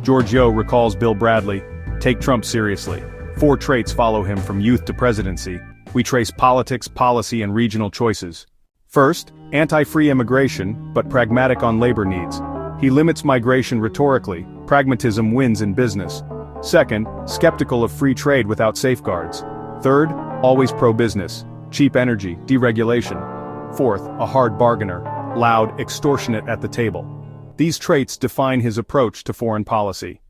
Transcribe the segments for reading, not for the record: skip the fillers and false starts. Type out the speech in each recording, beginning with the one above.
George Yeo recalls Bill Bradley, "Take Trump seriously. 4 traits follow him from youth to presidency. We trace politics, policy, and regional choices. First, anti-free immigration, but pragmatic on labor needs. He limits migration rhetorically, pragmatism wins in business. Second, skeptical of free trade without safeguards. Third, always pro-business, cheap energy, deregulation. Fourth, a hard bargainer, loud, extortionate at the table. These traits define his approach to foreign policy.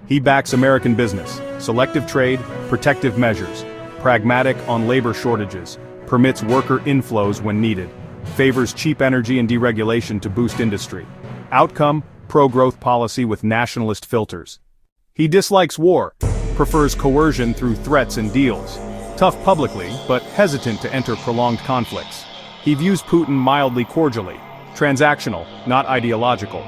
He backs American business, selective trade, protective measures, pragmatic on labor shortages, permits worker inflows when needed, favors cheap energy and deregulation to boost industry. Outcome, pro-growth policy with nationalist filters. He dislikes war, prefers coercion through threats and deals. Tough publicly, but hesitant to enter prolonged conflicts. He views Putin mildly cordially, transactional, not ideological.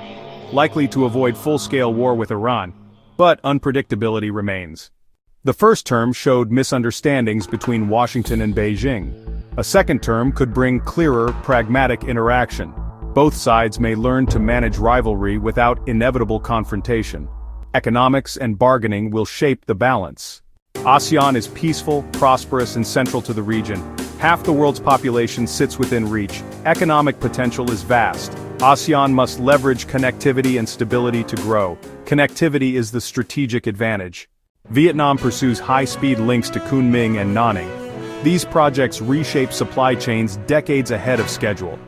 Likely to avoid full-scale war with Iran, but unpredictability remains. The first term showed misunderstandings between Washington and Beijing. A second term could bring clearer, pragmatic interaction. Both sides may learn to manage rivalry without inevitable confrontation. Economics and bargaining will shape the balance. ASEAN is peaceful, prosperous, and central to the region. Half the world's population sits within reach. Economic potential is vast. ASEAN must leverage connectivity and stability to grow. Connectivity is the strategic advantage. Vietnam pursues high-speed links to Kunming and Nanning. These projects reshape supply chains decades ahead of schedule.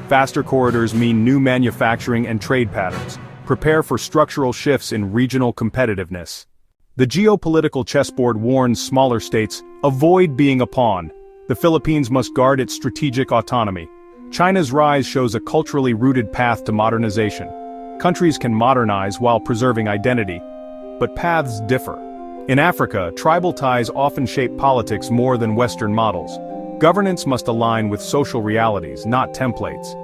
Faster corridors mean new manufacturing and trade patterns. Prepare for structural shifts in regional competitiveness. The geopolitical chessboard warns smaller states, avoid being a pawn. The Philippines must guard its strategic autonomy. China's rise shows a culturally rooted path to modernization. Countries can modernize while preserving identity, but paths differ. In Africa, tribal ties often shape politics more than Western models. Governance must align with social realities, not templates.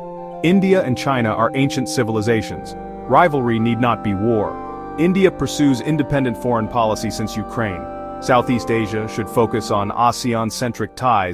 India and China are ancient civilizations. Rivalry need not be war. India pursues independent foreign policy since Ukraine. Southeast Asia should focus on ASEAN-centric ties